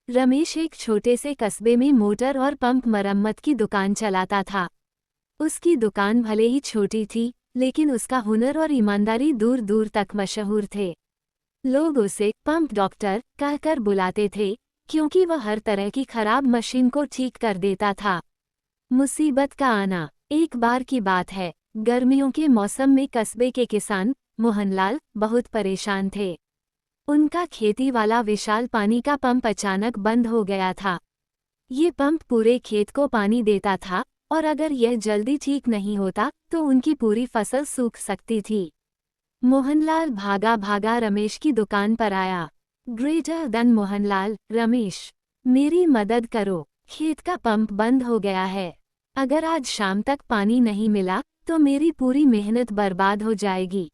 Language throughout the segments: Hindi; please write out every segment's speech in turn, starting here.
रमेश एक छोटे से कस्बे में मोटर और पंप मरम्मत की दुकान चलाता था। उसकी दुकान भले ही छोटी थी, लेकिन उसका हुनर और ईमानदारी दूर दूर तक मशहूर थे। लोग उसे पंप डॉक्टर कहकर बुलाते थे, क्योंकि वह हर तरह की खराब मशीन को ठीक कर देता था। मुसीबत का आना। एक बार की बात है, गर्मियों के मौसम में कस्बे के किसान मोहनलाल बहुत परेशान थे। उनका खेती वाला विशाल पानी का पंप अचानक बंद हो गया था। ये पंप पूरे खेत को पानी देता था, और अगर यह जल्दी ठीक नहीं होता तो उनकी पूरी फसल सूख सकती थी। मोहनलाल भागा भागा रमेश की दुकान पर आया। ग्रेटर देन मोहनलाल, रमेश, मेरी मदद करो, खेत का पंप बंद हो गया है। अगर आज शाम तक पानी नहीं मिला तो मेरी पूरी मेहनत बर्बाद हो जाएगी।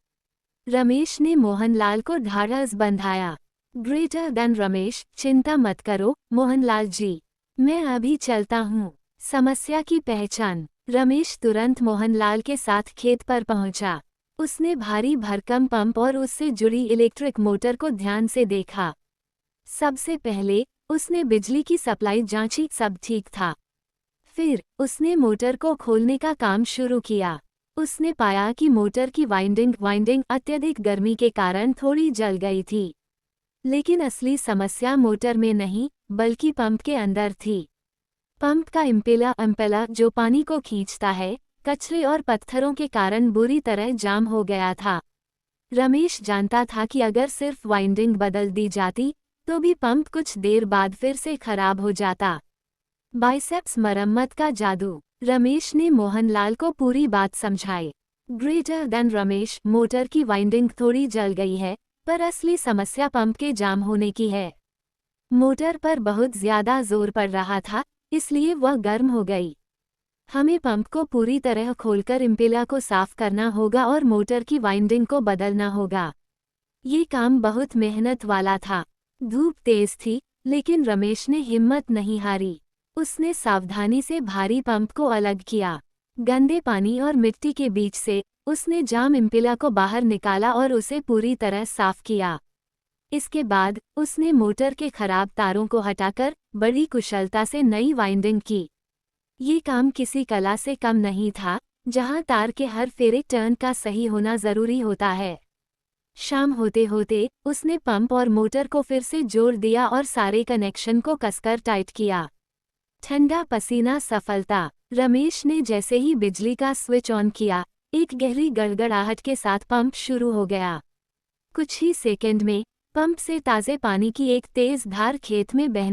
रमेश ने मोहनलाल को ढाढ़स बंधाया। ग्रेटर देन रमेश, चिंता मत करो मोहनलाल जी, मैं अभी चलता हूँ। समस्या की पहचान। रमेश तुरंत मोहनलाल के साथ खेत पर पहुंचा। उसने भारी भरकम पंप और उससे जुड़ी इलेक्ट्रिक मोटर को ध्यान से देखा। सबसे पहले उसने बिजली की सप्लाई जांची, सब ठीक था। फिर उसने मोटर को खोलने का काम शुरू किया। उसने पाया कि मोटर की वाइंडिंग अत्यधिक गर्मी के कारण थोड़ी जल गई थी। लेकिन असली समस्या मोटर में नहीं, बल्कि पंप के अंदर थी। पंप का इम्पेलर जो पानी को खींचता है, कचरे और पत्थरों के कारण बुरी तरह जाम हो गया था। रमेश जानता था कि अगर सिर्फ वाइंडिंग बदल दी जाती तो भी पंप कुछ देर बाद फिर से खराब हो जाता। बाइसेप्स मरम्मत का जादू। रमेश ने मोहनलाल को पूरी बात समझाई। ग्रेटर देन रमेश, मोटर की वाइंडिंग थोड़ी जल गई है, पर असली समस्या पंप के जाम होने की है। मोटर पर बहुत ज्यादा जोर पड़ रहा था, इसलिए वह गर्म हो गई। हमें पंप को पूरी तरह खोलकर इम्पेलर को साफ करना होगा और मोटर की वाइंडिंग को बदलना होगा। ये काम बहुत मेहनत वाला था। धूप तेज थी, लेकिन रमेश ने हिम्मत नहीं हारी। उसने सावधानी से भारी पंप को अलग किया। गंदे पानी और मिट्टी के बीच से उसने जाम इम्पेलर को बाहर निकाला और उसे पूरी तरह साफ किया। इसके बाद उसने मोटर के खराब तारों को हटाकर बड़ी कुशलता से नई वाइंडिंग की। ये काम किसी कला से कम नहीं था, जहां तार के हर फेरे टर्न का सही होना जरूरी होता है। शाम होते होते उसने पंप और मोटर को फिर से जोड़ दिया और सारे कनेक्शन को कसकर टाइट किया। ठंडा पसीना, सफलता। रमेश ने जैसे ही बिजली का स्विच ऑन किया, एक गहरी गड़गड़ाहट के साथ पंप शुरू हो गया। कुछ ही सेकंड में पंप से ताज़े पानी की एक तेज धार खेत में बहने